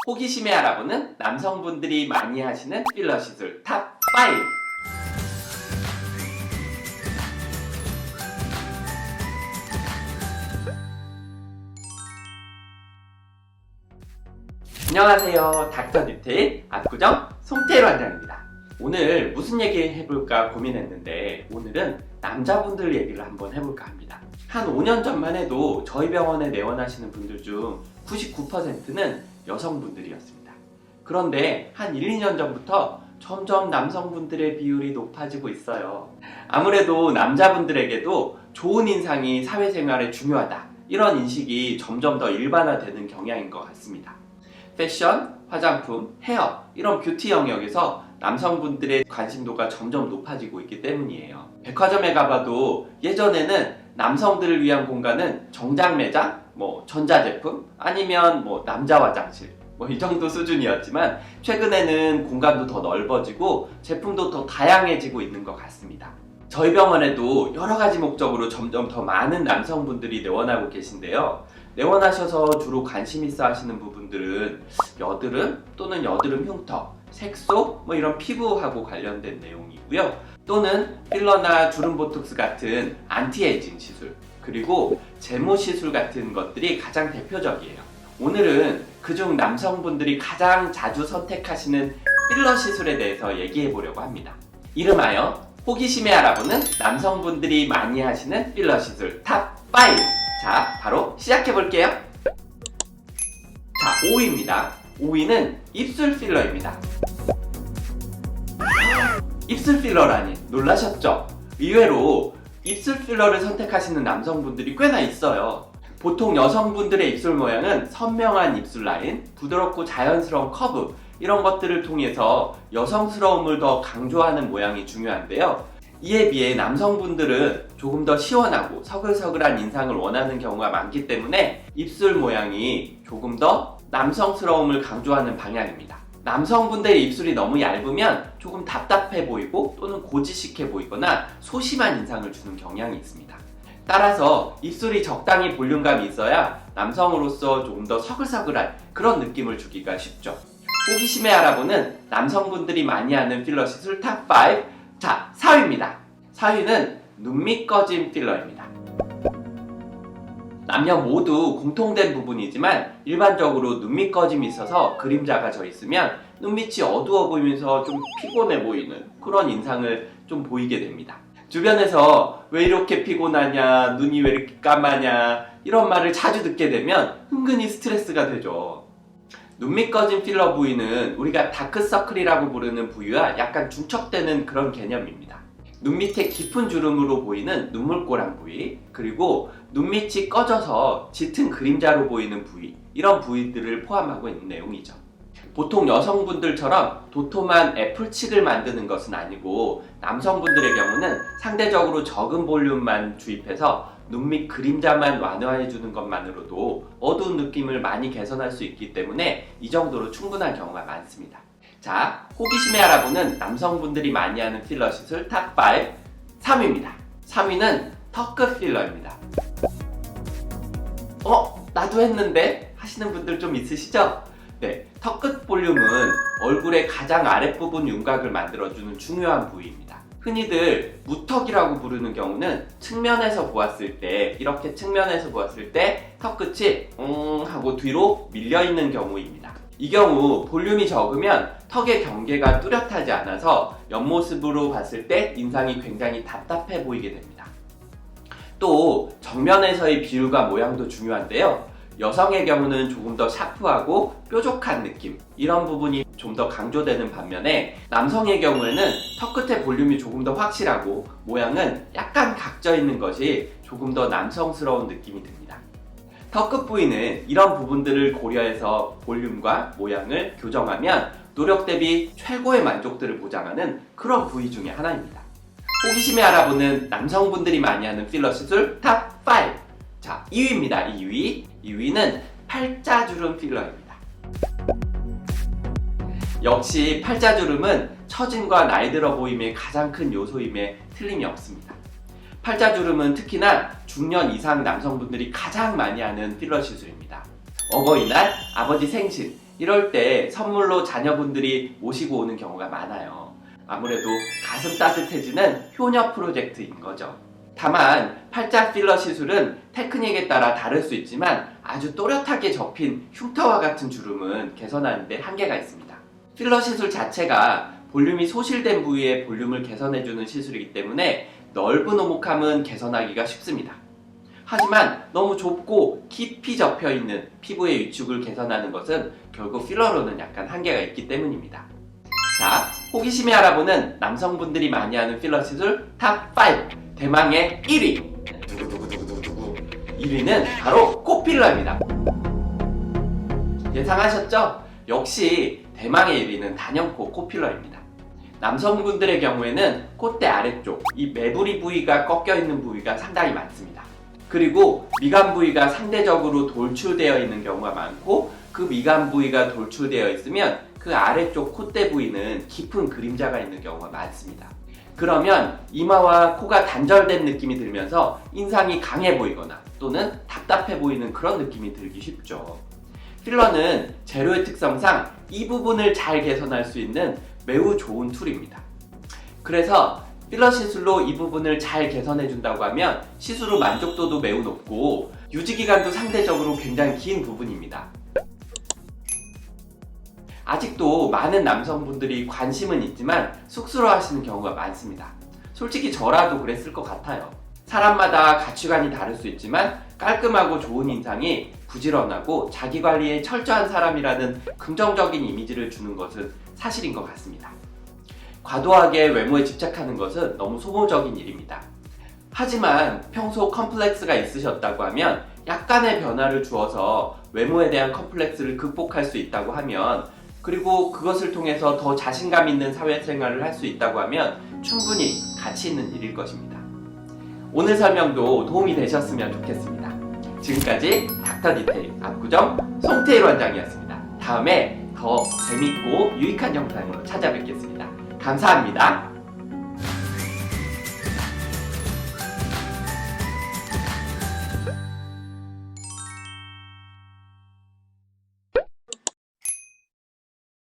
호기심에 알아보는 남성분들이 많이 하시는 필러 시술 탑 5. 안녕하세요. 닥터 디테일 압구정 송태일 원장입니다. 오늘 무슨 얘기 해볼까 고민했는데 오늘은 남자분들 얘기를 한번 해볼까 합니다. 한 5년 전만 해도 저희 병원에 내원하시는 분들 중 99%는 여성분들이었습니다. 그런데 한 1, 2년 전부터 점점 남성분들의 비율이 높아지고 있어요. 아무래도 남자분들에게도 좋은 인상이 사회생활에 중요하다, 이런 인식이 점점 더 일반화되는 경향인 것 같습니다. 패션, 화장품, 헤어, 이런 뷰티 영역에서 남성분들의 관심도가 점점 높아지고 있기 때문이에요. 백화점에 가봐도 예전에는 남성들을 위한 공간은 정장 매장, 전자제품, 아니면 남자 화장실, 이 정도 수준이었지만 최근에는 공간도 더 넓어지고 제품도 더 다양해지고 있는 것 같습니다. 저희 병원에도 여러 가지 목적으로 점점 더 많은 남성분들이 내원하고 계신데요. 내원하셔서 주로 관심 있어 하시는 부분들은 여드름 또는 여드름 흉터, 색소, 이런 피부하고 관련된 내용이고요. 또는 필러나 주름 보톡스 같은 안티에이징 시술, 그리고 제모 시술 같은 것들이 가장 대표적이에요. 오늘은 그중 남성분들이 가장 자주 선택하시는 필러 시술에 대해서 얘기해 보려고 합니다. 이름하여 호기심에 알아보는 남성분들이 많이 하시는 필러 시술 탑 5. 자, 바로 시작해 볼게요. 자, 5위입니다. 5위는 입술 필러입니다. 입술 필러라니 놀라셨죠? 의외로 입술 필러를 선택하시는 남성분들이 꽤나 있어요. 보통 여성분들의 입술 모양은 선명한 입술 라인, 부드럽고 자연스러운 커브, 이런 것들을 통해서 여성스러움을 더 강조하는 모양이 중요한데요. 이에 비해 남성분들은 조금 더 시원하고 서글서글한 인상을 원하는 경우가 많기 때문에 입술 모양이 조금 더 남성스러움을 강조하는 방향입니다. 남성분들의 입술이 너무 얇으면 조금 답답해 보이고 또는 고지식해 보이거나 소심한 인상을 주는 경향이 있습니다. 따라서 입술이 적당히 볼륨감이 있어야 남성으로서 조금 더 서글서글한 그런 느낌을 주기가 쉽죠. 호기심에 알아보는 남성분들이 많이 하는 필러 시술 탑 5. 자, 4위입니다. 4위는 눈밑 꺼짐 필러입니다. 남녀 모두 공통된 부분이지만 일반적으로 눈밑 꺼짐이 있어서 그림자가 져 있으면 눈밑이 어두워 보이면서 좀 피곤해 보이는 그런 인상을 좀 보이게 됩니다. 주변에서 왜 이렇게 피곤하냐, 눈이 왜 이렇게 까마냐, 이런 말을 자주 듣게 되면 은근히 스트레스가 되죠. 눈밑 꺼짐 필러 부위는 우리가 다크서클이라고 부르는 부위와 약간 중첩되는 그런 개념입니다. 눈 밑에 깊은 주름으로 보이는 눈물꼬랑 부위, 그리고 눈밑이 꺼져서 짙은 그림자로 보이는 부위, 이런 부위들을 포함하고 있는 내용이죠. 보통 여성분들처럼 도톰한 애플칙을 만드는 것은 아니고 남성분들의 경우는 상대적으로 적은 볼륨만 주입해서 눈밑 그림자만 완화해주는 것만으로도 어두운 느낌을 많이 개선할 수 있기 때문에 이 정도로 충분한 경우가 많습니다. 자, 호기심에 알아보는 남성분들이 많이 하는 필러 시술 탑 5. 3위입니다. 3위는 턱끝 필러입니다. 나도 했는데? 하시는 분들 좀 있으시죠? 네, 턱끝 볼륨은 얼굴의 가장 아랫부분 윤곽을 만들어주는 중요한 부위입니다. 흔히들 무턱이라고 부르는 경우는 측면에서 보았을 때, 이렇게 측면에서 보았을 때 턱끝이 하고 뒤로 밀려있는 경우입니다. 이 경우 볼륨이 적으면 턱의 경계가 뚜렷하지 않아서 옆모습으로 봤을 때 인상이 굉장히 답답해 보이게 됩니다. 또 정면에서의 비율과 모양도 중요한데요. 여성의 경우는 조금 더 샤프하고 뾰족한 느낌, 이런 부분이 좀 더 강조되는 반면에 남성의 경우에는 턱끝의 볼륨이 조금 더 확실하고 모양은 약간 각져 있는 것이 조금 더 남성스러운 느낌이 듭니다. 턱끝 부위는 이런 부분들을 고려해서 볼륨과 모양을 교정하면 노력 대비 최고의 만족도를 보장하는 그런 부위 중에 하나입니다. 호기심에 알아보는 남성분들이 많이 하는 필러 시술 탑 5. 자, 2위입니다. 2위는 팔자주름 필러입니다. 역시 팔자주름은 처짐과 나이 들어 보임의 가장 큰 요소임에 틀림이 없습니다. 팔자주름은 특히나 중년 이상 남성분들이 가장 많이 하는 필러 시술입니다. 어버이날, 아버지 생신, 이럴 때 선물로 자녀분들이 모시고 오는 경우가 많아요. 아무래도 가슴 따뜻해지는 효녀 프로젝트인 거죠. 다만 팔자 필러 시술은 테크닉에 따라 다를 수 있지만 아주 또렷하게 접힌 흉터와 같은 주름은 개선하는 데 한계가 있습니다. 필러 시술 자체가 볼륨이 소실된 부위의 볼륨을 개선해주는 시술이기 때문에 넓은 오목함은 개선하기가 쉽습니다. 하지만 너무 좁고 깊이 접혀있는 피부의 위축을 개선하는 것은 결국 필러로는 약간 한계가 있기 때문입니다. 자, 호기심에 알아보는 남성분들이 많이 하는 필러 시술 탑5 대망의 1위! 1위는 바로 코필러입니다. 예상하셨죠? 역시 대망의 1위는 단연코 코필러입니다. 남성분들의 경우에는 콧대 아래쪽, 이 매부리 부위가 꺾여있는 부위가 상당히 많습니다. 그리고 미간 부위가 상대적으로 돌출되어 있는 경우가 많고, 그 미간 부위가 돌출되어 있으면 그 아래쪽 콧대 부위는 깊은 그림자가 있는 경우가 많습니다. 그러면 이마와 코가 단절된 느낌이 들면서 인상이 강해 보이거나 또는 답답해 보이는 그런 느낌이 들기 쉽죠. 필러는 재료의 특성상 이 부분을 잘 개선할 수 있는 매우 좋은 툴입니다. 그래서 필러 시술로 이 부분을 잘 개선해 준다고 하면 시술 후 만족도도 매우 높고 유지기간도 상대적으로 굉장히 긴 부분입니다. 아직도 많은 남성분들이 관심은 있지만 쑥스러워하시는 경우가 많습니다. 솔직히 저라도 그랬을 것 같아요. 사람마다 가치관이 다를 수 있지만 깔끔하고 좋은 인상이 부지런하고 자기관리에 철저한 사람이라는 긍정적인 이미지를 주는 것은 사실인 것 같습니다. 과도하게 외모에 집착하는 것은 너무 소모적인 일입니다. 하지만 평소 컴플렉스가 있으셨다고 하면 약간의 변화를 주어서 외모에 대한 컴플렉스를 극복할 수 있다고 하면, 그리고 그것을 통해서 더 자신감 있는 사회생활을 할 수 있다고 하면 충분히 가치 있는 일일 것입니다. 오늘 설명도 도움이 되셨으면 좋겠습니다. 지금까지 닥터 디테일 압구정 송태일 원장이었습니다. 다음에 더 재밌고 유익한 영상으로 찾아뵙겠습니다. 감사합니다.